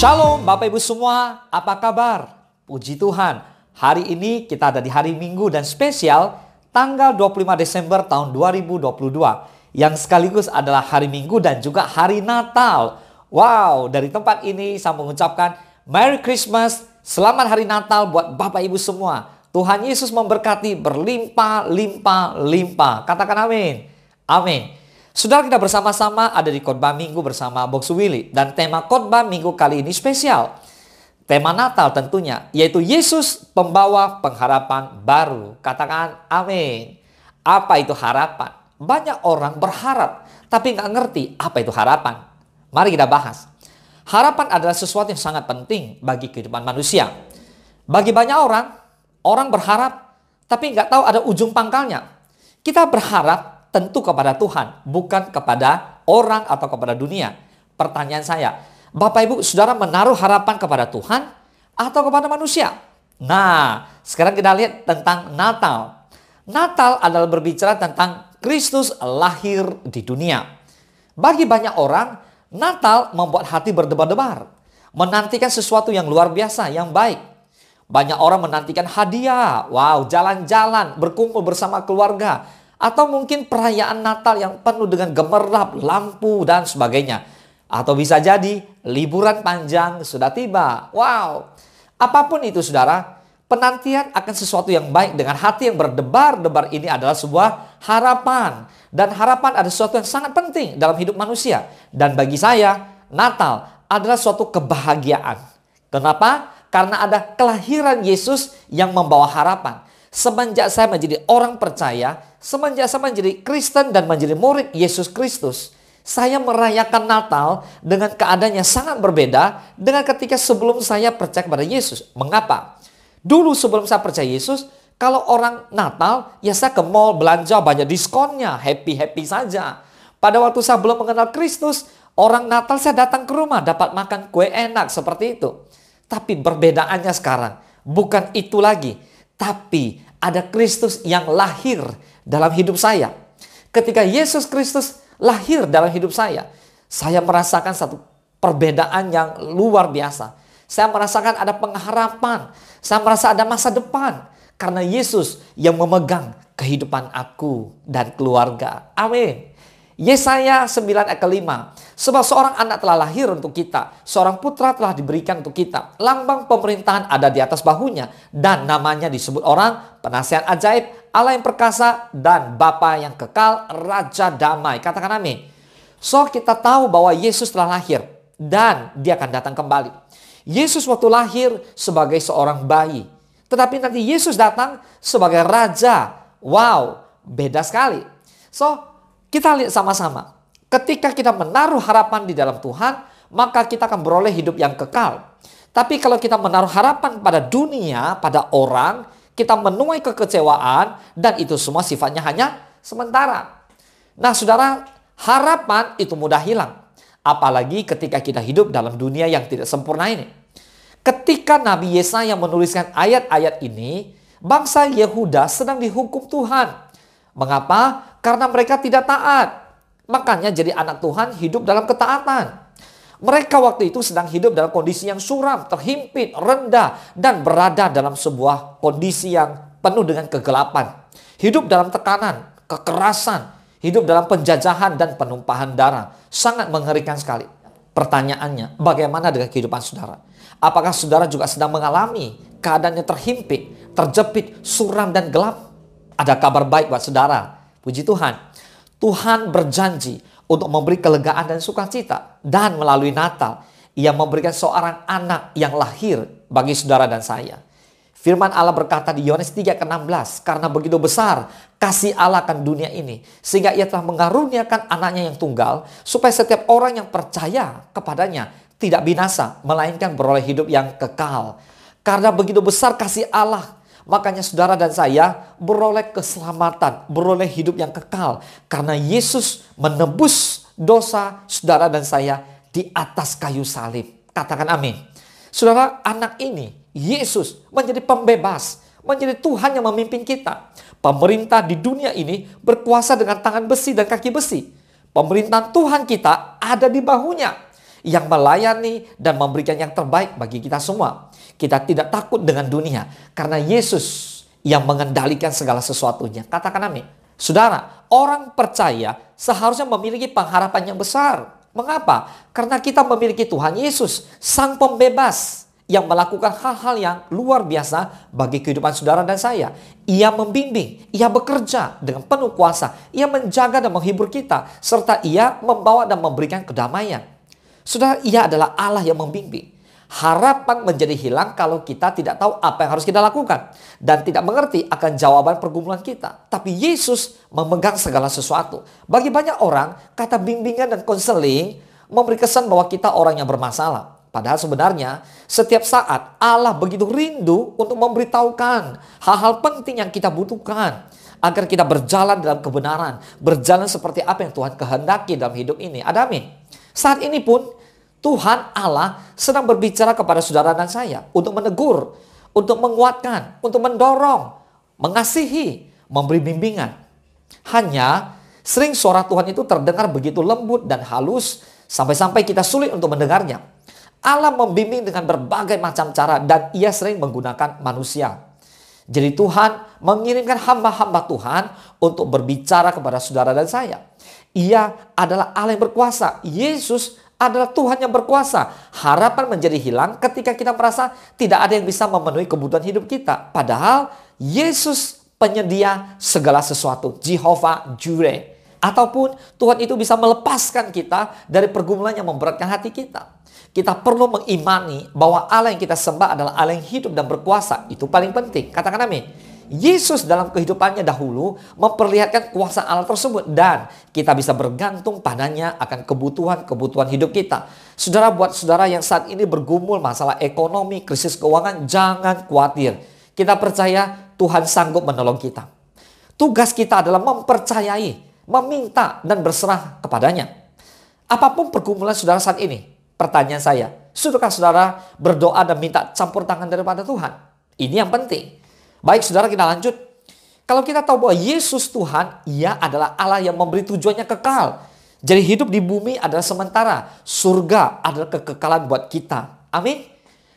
Shalom Bapak Ibu semua, apa kabar? Puji Tuhan, hari ini kita ada di hari Minggu dan spesial tanggal 25 Desember tahun 2022 yang sekaligus adalah hari Minggu dan juga hari Natal. Wow, dari tempat ini saya mengucapkan Merry Christmas, Selamat Hari Natal buat Bapak Ibu semua. Tuhan Yesus memberkati berlimpah-limpah-limpah. Katakan amin. Amin. Saudara, kita bersama-sama ada di khotbah minggu bersama Box Willy. Dan tema khotbah minggu kali ini spesial. Tema Natal tentunya, yaitu Yesus pembawa pengharapan baru. Katakan amin. Apa itu harapan? Banyak orang berharap, tapi nggak ngerti apa itu harapan. Mari kita bahas. Harapan adalah sesuatu yang sangat penting bagi kehidupan manusia. Bagi banyak orang berharap, tapi nggak tahu ada ujung pangkalnya. Kita berharap tentu kepada Tuhan, bukan kepada orang atau kepada dunia. Pertanyaan saya, Bapak Ibu Saudara menaruh harapan kepada Tuhan atau kepada manusia? Nah, sekarang kita lihat tentang Natal. Natal adalah berbicara tentang Kristus lahir di dunia. Bagi banyak orang, Natal membuat hati berdebar-debar, menantikan sesuatu yang luar biasa, yang baik. Banyak orang menantikan hadiah, wow, jalan-jalan, berkumpul bersama keluarga, atau mungkin perayaan Natal yang penuh dengan gemerlap, lampu, dan sebagainya. Atau bisa jadi liburan panjang sudah tiba. Wow. Apapun itu saudara, penantian akan sesuatu yang baik dengan hati yang berdebar-debar ini adalah sebuah harapan. Dan harapan adalah sesuatu yang sangat penting dalam hidup manusia. Dan bagi saya, Natal adalah suatu kebahagiaan. Kenapa? Karena ada kelahiran Yesus yang membawa harapan. Semenjak saya menjadi orang percaya, semenjak saya menjadi Kristen dan menjadi murid Yesus Kristus, saya merayakan Natal dengan keadaan yang sangat berbeda dengan ketika sebelum saya percaya kepada Yesus. Mengapa? Dulu sebelum saya percaya Yesus, kalau orang Natal, ya saya ke mall belanja banyak diskonnya, happy-happy saja. Pada waktu saya belum mengenal Kristus, orang Natal saya datang ke rumah dapat makan kue enak seperti itu. Tapi perbedaannya sekarang, bukan itu lagi. Tapi ada Kristus yang lahir dalam hidup saya. Ketika Yesus Kristus lahir dalam hidup saya merasakan satu perbedaan yang luar biasa. Saya merasakan ada pengharapan. Saya merasa ada masa depan. Karena Yesus yang memegang kehidupan aku dan keluarga. Amin. Yesaya 9 ayat ke-5. Sebab seorang anak telah lahir untuk kita, seorang putra telah diberikan untuk kita. Lambang pemerintahan ada di atas bahunya, dan namanya disebut orang penasihat ajaib, Allah yang perkasa, dan Bapa yang kekal, Raja damai. Katakan amin. So kita tahu bahwa Yesus telah lahir dan dia akan datang kembali. Yesus waktu lahir sebagai seorang bayi, tetapi nanti Yesus datang sebagai Raja. Wow, beda sekali. So kita lihat sama-sama. Ketika kita menaruh harapan di dalam Tuhan, maka kita akan beroleh hidup yang kekal. Tapi kalau kita menaruh harapan pada dunia, pada orang, kita menuai kekecewaan, dan itu semua sifatnya hanya sementara. Nah saudara, harapan itu mudah hilang. Apalagi ketika kita hidup dalam dunia yang tidak sempurna ini. Ketika Nabi Yesaya menuliskan ayat-ayat ini, bangsa Yehuda sedang dihukum Tuhan. Mengapa? Karena mereka tidak taat. Makanya jadi anak Tuhan hidup dalam ketaatan. Mereka waktu itu sedang hidup dalam kondisi yang suram, terhimpit, rendah, dan berada dalam sebuah kondisi yang penuh dengan kegelapan. Hidup dalam tekanan, kekerasan, hidup dalam penjajahan dan penumpahan darah. Sangat mengerikan sekali. Pertanyaannya, bagaimana dengan kehidupan saudara? Apakah saudara juga sedang mengalami keadaannya terhimpit, terjepit, suram, dan gelap? Ada kabar baik buat saudara. Puji Tuhan. Tuhan berjanji untuk memberi kelegaan dan sukacita. Dan melalui Natal, Ia memberikan seorang anak yang lahir bagi saudara dan saya. Firman Allah berkata di Yohanes 3:16, karena begitu besar kasih Allah akan dunia ini, sehingga Ia telah mengaruniakan anaknya yang tunggal, supaya setiap orang yang percaya kepadanya tidak binasa, melainkan beroleh hidup yang kekal. Karena begitu besar kasih Allah, makanya saudara dan saya beroleh keselamatan, beroleh hidup yang kekal. Karena Yesus menebus dosa saudara dan saya di atas kayu salib. Katakan amin. Saudara, anak ini, Yesus menjadi pembebas, menjadi Tuhan yang memimpin kita. Pemerintah di dunia ini berkuasa dengan tangan besi dan kaki besi. Pemerintahan Tuhan kita ada di bahunya. yang melayani dan memberikan yang terbaik bagi kita semua. Kita tidak takut dengan dunia karena Yesus yang mengendalikan segala sesuatunya. Katakan amin. Saudara, orang percaya seharusnya memiliki pengharapan yang besar. Mengapa? Karena kita memiliki Tuhan Yesus, Sang Pembebas, yang melakukan hal-hal yang luar biasa bagi kehidupan saudara dan saya. Ia membimbing, ia bekerja dengan penuh kuasa, ia menjaga dan menghibur kita, serta ia membawa dan memberikan kedamaian. Saudara, ia adalah Allah yang membimbing. Harapan menjadi hilang kalau kita tidak tahu apa yang harus kita lakukan dan tidak mengerti akan jawaban pergumulan kita. Tapi Yesus memegang segala sesuatu. Bagi banyak orang, kata bimbingan dan konseling memberi kesan bahwa kita orang yang bermasalah. Padahal sebenarnya setiap saat Allah begitu rindu untuk memberitahukan hal-hal penting yang kita butuhkan agar kita berjalan dalam kebenaran, berjalan seperti apa yang Tuhan kehendaki dalam hidup ini. Ada amin. Saat ini pun Tuhan Allah sedang berbicara kepada saudara dan saya untuk menegur, untuk menguatkan, untuk mendorong, mengasihi, memberi bimbingan. Hanya sering suara Tuhan itu terdengar begitu lembut dan halus sampai-sampai kita sulit untuk mendengarnya. Allah membimbing dengan berbagai macam cara dan ia sering menggunakan manusia. Jadi Tuhan mengirimkan hamba-hamba Tuhan untuk berbicara kepada saudara dan saya. Ia adalah Allah yang berkuasa. Yesus adalah Tuhan yang berkuasa. Harapan menjadi hilang ketika kita merasa tidak ada yang bisa memenuhi kebutuhan hidup kita. Padahal Yesus penyedia segala sesuatu. Jehovah Jireh. Ataupun Tuhan itu bisa melepaskan kita dari pergumulan yang memberatkan hati kita. Kita perlu mengimani bahwa Allah yang kita sembah adalah Allah yang hidup dan berkuasa. Itu paling penting. Katakan amin. Yesus dalam kehidupannya dahulu memperlihatkan kuasa Allah tersebut dan kita bisa bergantung padanya akan kebutuhan-kebutuhan hidup kita. Saudara, buat saudara yang saat ini bergumul masalah ekonomi, krisis keuangan, jangan khawatir. Kita percaya Tuhan sanggup menolong kita. Tugas kita adalah mempercayai, meminta dan berserah kepadanya. Apapun pergumulan saudara saat ini, pertanyaan saya, sudahkah saudara berdoa dan minta campur tangan daripada Tuhan? Ini yang penting. Baik saudara, kita lanjut. Kalau kita tahu bahwa Yesus Tuhan, ia adalah Allah yang memberi tujuannya kekal. Jadi hidup di bumi adalah sementara. Surga adalah kekekalan buat kita. Amin.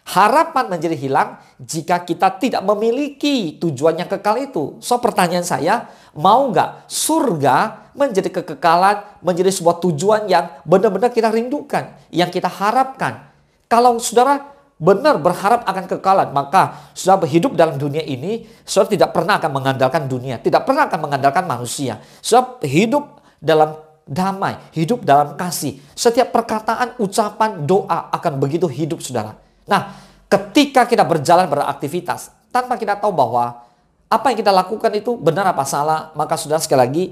Harapan menjadi hilang jika kita tidak memiliki tujuan yang kekal itu. So pertanyaan saya, mau nggak surga menjadi kekekalan, menjadi sebuah tujuan yang benar-benar kita rindukan, yang kita harapkan? Kalau saudara benar berharap akan kekekalan, maka saudara hidup dalam dunia ini, saudara tidak pernah akan mengandalkan dunia, tidak pernah akan mengandalkan manusia. Saudara hidup dalam damai, hidup dalam kasih. Setiap perkataan, ucapan, doa akan begitu hidup saudara. Nah, ketika kita berjalan beraktivitas, tanpa kita tahu bahwa apa yang kita lakukan itu benar apa salah, maka saudara sekali lagi,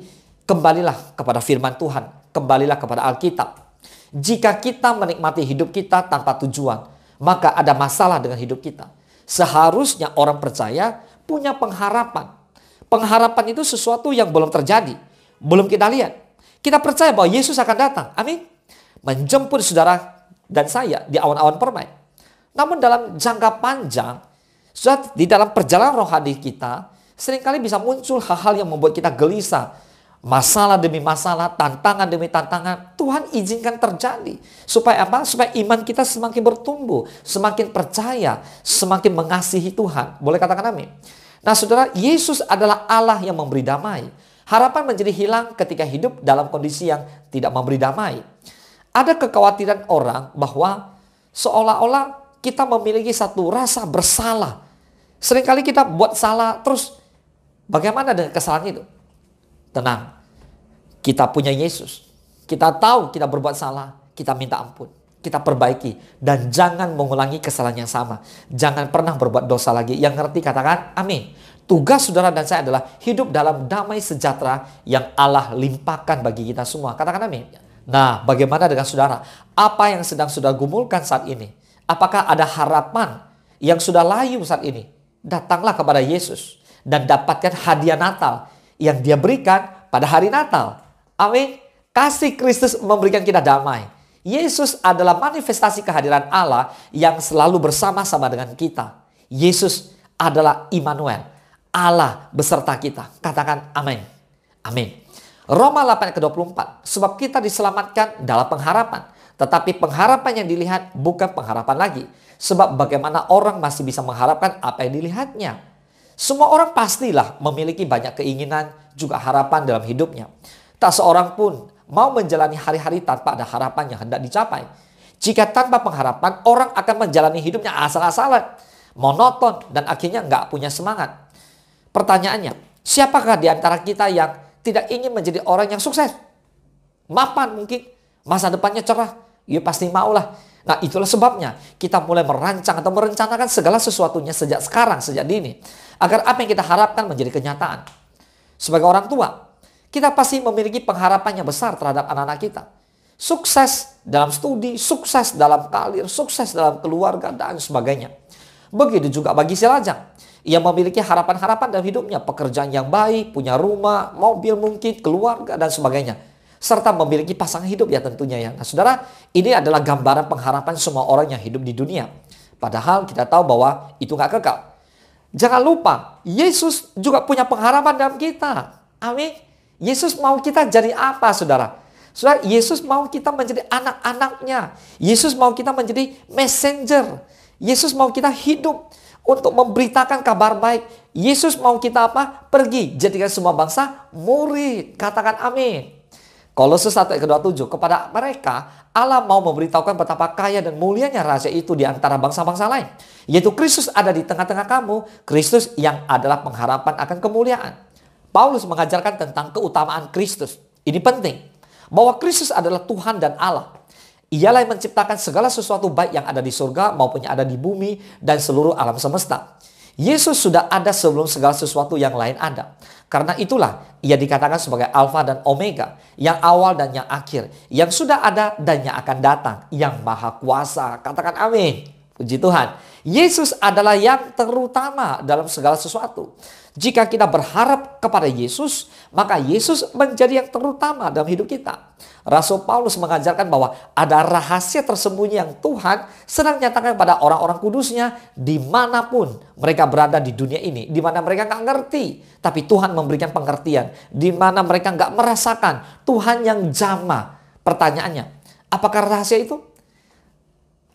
kembalilah kepada firman Tuhan, kembalilah kepada Alkitab. Jika kita menikmati hidup kita tanpa tujuan, maka ada masalah dengan hidup kita. Seharusnya orang percaya punya pengharapan. Pengharapan itu sesuatu yang belum terjadi, belum kita lihat. Kita percaya bahwa Yesus akan datang, amin, menjemput saudara dan saya di awan-awan permai. Namun dalam jangka panjang, di dalam perjalanan rohani kita, seringkali bisa muncul hal-hal yang membuat kita gelisah. Masalah demi masalah, tantangan demi tantangan, Tuhan izinkan terjadi. Supaya apa? Supaya iman kita semakin bertumbuh, semakin percaya, semakin mengasihi Tuhan. Boleh katakan amin? Nah saudara, Yesus adalah Allah yang memberi damai. Harapan menjadi hilang ketika hidup dalam kondisi yang tidak memberi damai. Ada kekhawatiran orang bahwa seolah-olah kita memiliki satu rasa bersalah. Seringkali kita buat salah, terus bagaimana dengan kesalahan itu? Tenang, kita punya Yesus. Kita tahu kita berbuat salah, kita minta ampun, kita perbaiki. Dan jangan mengulangi kesalahan yang sama. Jangan pernah berbuat dosa lagi. Yang ngerti katakan amin. Tugas saudara dan saya adalah hidup dalam damai sejahtera yang Allah limpahkan bagi kita semua. Katakan amin. Nah, bagaimana dengan saudara? Apa yang sedang saudara gumulkan saat ini? Apakah ada harapan yang sudah layu saat ini? Datanglah kepada Yesus dan dapatkan hadiah Natal yang dia berikan pada hari Natal. Amin. Kasih Kristus memberikan kita damai. Yesus adalah manifestasi kehadiran Allah yang selalu bersama-sama dengan kita. Yesus adalah Immanuel, Allah beserta kita. Katakan amin. Amin. Roma 8 ayat ke-24. Sebab kita diselamatkan dalam pengharapan. Tetapi pengharapan yang dilihat bukan pengharapan lagi. Sebab bagaimana orang masih bisa mengharapkan apa yang dilihatnya. Semua orang pastilah memiliki banyak keinginan juga harapan dalam hidupnya. Tak seorang pun mau menjalani hari-hari tanpa ada harapan yang hendak dicapai. Jika tanpa pengharapan, orang akan menjalani hidupnya asal-asalan, monoton, dan akhirnya nggak punya semangat. Pertanyaannya, siapakah di antara kita yang tidak ingin menjadi orang yang sukses? Mapan mungkin, masa depannya cerah, ya pasti maulah. Nah, itulah sebabnya kita mulai merancang atau merencanakan segala sesuatunya sejak sekarang, sejak dini. Agar apa yang kita harapkan menjadi kenyataan. Sebagai orang tua, kita pasti memiliki pengharapan yang besar terhadap anak-anak kita. Sukses dalam studi, sukses dalam karir, sukses dalam keluarga, dan sebagainya. Begitu juga bagi si lajang. Ia memiliki harapan-harapan dalam hidupnya. Pekerjaan yang baik, punya rumah, mobil mungkin, keluarga, dan sebagainya. Serta memiliki pasangan hidup ya tentunya ya. Nah saudara, ini adalah gambaran pengharapan semua orang yang hidup di dunia. Padahal kita tahu bahwa itu gak kekal. Jangan lupa, Yesus juga punya pengharapan dalam kita. Amin. Yesus mau kita jadi apa saudara? Saudara, Yesus mau kita menjadi anak-anaknya. Yesus mau kita menjadi messenger. Yesus mau kita hidup untuk memberitakan kabar baik. Yesus mau kita apa? Pergi, jadikan semua bangsa murid. Katakan amin. Kolose 1 ayat ke-27, kepada mereka Allah mau memberitahukan betapa kaya dan mulianya rahasia itu di antara bangsa-bangsa lain. Yaitu Kristus ada di tengah-tengah kamu. Kristus yang adalah pengharapan akan kemuliaan. Paulus mengajarkan tentang keutamaan Kristus. Ini penting. Bahwa Kristus adalah Tuhan dan Allah. Ialah yang menciptakan segala sesuatu baik yang ada di surga maupun yang ada di bumi dan seluruh alam semesta. Yesus sudah ada sebelum segala sesuatu yang lain ada. Karena itulah ia dikatakan sebagai Alfa dan Omega, yang awal dan yang akhir, yang sudah ada dan yang akan datang, yang maha kuasa. Katakan amin. Puji Tuhan. Yesus adalah yang terutama dalam segala sesuatu. Jika kita berharap kepada Yesus, maka Yesus menjadi yang terutama dalam hidup kita. Rasul Paulus mengajarkan bahwa ada rahasia tersembunyi yang Tuhan sedang nyatakan pada orang-orang kudusnya dimanapun mereka berada di dunia ini. Di mana mereka nggak ngerti, tapi Tuhan memberikan pengertian. Di mana mereka nggak merasakan Tuhan yang jamah. Pertanyaannya, apakah rahasia itu?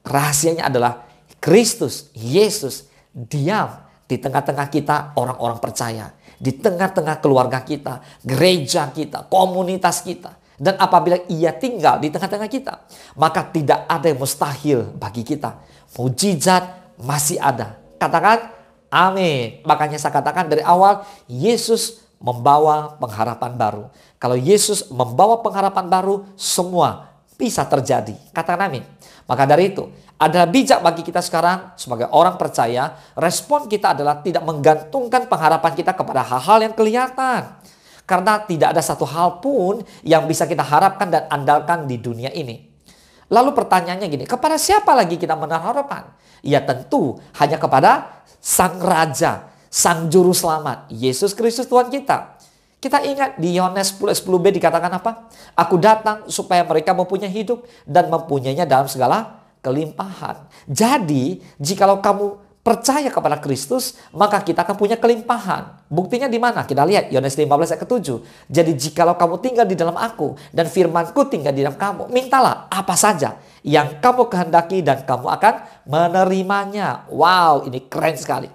Rahasianya adalah Kristus, Yesus, diam di tengah-tengah kita orang-orang percaya. Di tengah-tengah keluarga kita, gereja kita, komunitas kita. Dan apabila ia tinggal di tengah-tengah kita, maka tidak ada yang mustahil bagi kita. Mujizat masih ada. Katakan amin. Makanya saya katakan dari awal, Yesus membawa pengharapan baru. Kalau Yesus membawa pengharapan baru, semua bisa terjadi. Katakan amin. Maka dari itu, adalah bijak bagi kita sekarang sebagai orang percaya, respon kita adalah tidak menggantungkan pengharapan kita kepada hal-hal yang kelihatan. Karena tidak ada satu hal pun yang bisa kita harapkan dan andalkan di dunia ini. Lalu pertanyaannya gini, kepada siapa lagi kita menaruh harapan? Ya tentu hanya kepada Sang Raja, Sang Juru Selamat, Yesus Kristus Tuhan kita. Kita ingat di Yohanes 10:10b dikatakan apa? Aku datang supaya mereka mempunyai hidup dan mempunyainya dalam segala kelimpahan. Jadi, jikalau kamu percaya kepada Kristus, maka kita akan punya kelimpahan. Buktinya di mana? Kita lihat Yohanes 15 ayat ke-7. Jadi jikalau kamu tinggal di dalam aku dan firmanku tinggal di dalam kamu, mintalah apa saja yang kamu kehendaki dan kamu akan menerimanya. Wow, ini keren sekali.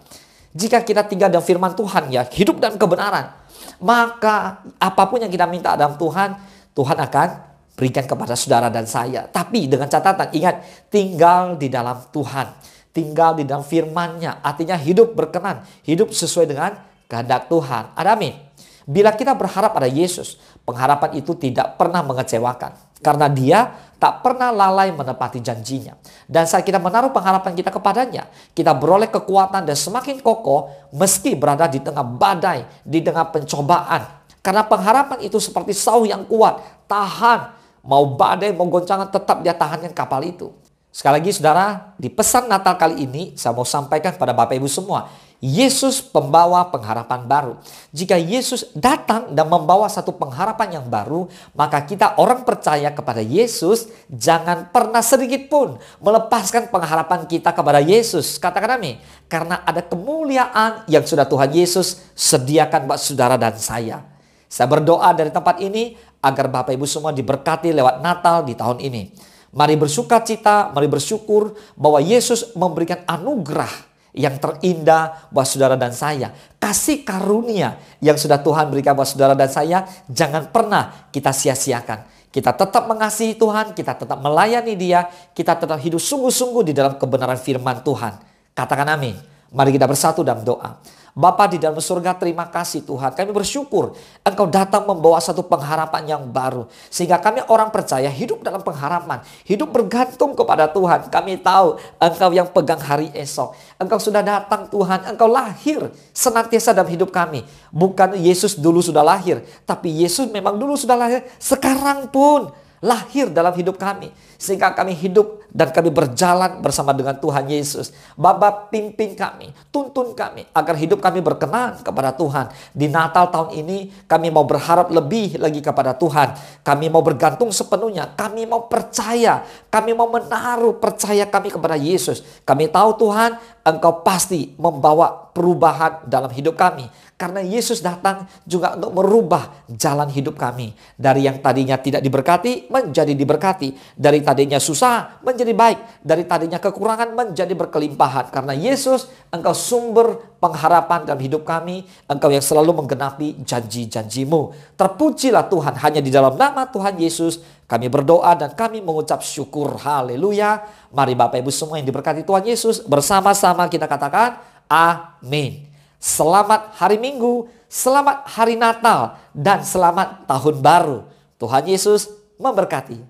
Jika kita tinggal dalam firman Tuhan ya, hidup dalam kebenaran, maka apapun yang kita minta dalam Tuhan, Tuhan akan berikan kepada saudara dan saya. Tapi dengan catatan, ingat, tinggal di dalam Tuhan. Tinggal di dalam firman-Nya. Artinya hidup berkenan. Hidup sesuai dengan kehendak Tuhan. Ada amin. Bila kita berharap pada Yesus, pengharapan itu tidak pernah mengecewakan. Karena Dia tak pernah lalai menepati janjinya. Dan saat kita menaruh pengharapan kita kepadanya, kita beroleh kekuatan dan semakin kokoh meski berada di tengah badai, di tengah pencobaan. Karena pengharapan itu seperti sauh yang kuat. Tahan. Mau badai, mau goncangan, tetap dia tahankan kapal itu. Sekali lagi saudara, di pesan Natal kali ini saya mau sampaikan kepada Bapak Ibu semua. Yesus pembawa pengharapan baru. Jika Yesus datang dan membawa satu pengharapan yang baru, maka kita orang percaya kepada Yesus jangan pernah sedikit pun melepaskan pengharapan kita kepada Yesus. Katakan amin. Karena ada kemuliaan yang sudah Tuhan Yesus sediakan buat saudara dan saya. Saya berdoa dari tempat ini agar Bapak Ibu semua diberkati lewat Natal di tahun ini. Mari bersukacita, mari bersyukur bahwa Yesus memberikan anugerah yang terindah buat saudara dan saya. Kasih karunia yang sudah Tuhan berikan buat saudara dan saya, jangan pernah kita sia-siakan. Kita tetap mengasihi Tuhan, kita tetap melayani Dia, kita tetap hidup sungguh-sungguh di dalam kebenaran firman Tuhan. Katakan amin. Mari kita bersatu dalam doa. Bapa di dalam surga, terima kasih Tuhan. Kami bersyukur Engkau datang membawa satu pengharapan yang baru. Sehingga kami orang percaya hidup dalam pengharapan. Hidup bergantung kepada Tuhan. Kami tahu Engkau yang pegang hari esok. Engkau sudah datang Tuhan. Engkau lahir senantiasa dalam hidup kami. Bukan Yesus dulu sudah lahir. Tapi Yesus memang dulu sudah lahir. Sekarang pun lahir dalam hidup kami. Sehingga kami hidup dan kami berjalan bersama dengan Tuhan Yesus. Bapa, pimpin kami, tuntun kami agar hidup kami berkenan kepada Tuhan. Di Natal tahun ini kami mau berharap lebih lagi kepada Tuhan. Kami mau bergantung sepenuhnya. Kami mau percaya. Kami mau menaruh percaya kami kepada Yesus. Kami tahu Tuhan, Engkau pasti membawa perubahan dalam hidup kami. Karena Yesus datang juga untuk merubah jalan hidup kami. Dari yang tadinya tidak diberkati menjadi diberkati. Dari tadinya susah menjadi baik. Dari tadinya kekurangan menjadi berkelimpahan. Karena Yesus, Engkau sumber pengharapan dalam hidup kami. Engkau yang selalu menggenapi janji-janji-Mu. Terpujilah Tuhan, hanya di dalam nama Tuhan Yesus kami berdoa dan kami mengucap syukur. Haleluya. Mari Bapak Ibu semua yang diberkati Tuhan Yesus, bersama-sama kita katakan amin. Selamat hari Minggu, selamat hari Natal, dan selamat tahun baru. Tuhan Yesus memberkati.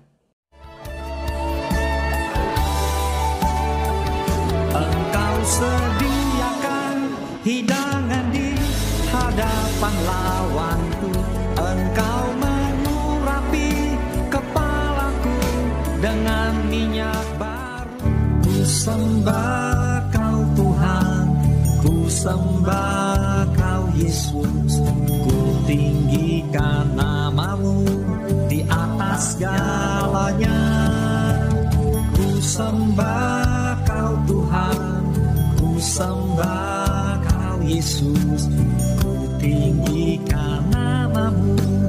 Engkau sediakan hidangan di hadapan lawanku. Engkau mengurapi kepalaku dengan minyak baru. Ku sembah Kau Tuhan, ku sembah Kau Yesus. Ku tinggikan nama-Mu di atas segalanya. Ku sembah Kau Tuhan, ku sembah Kau Yesus. Ku tinggikan nama-Mu.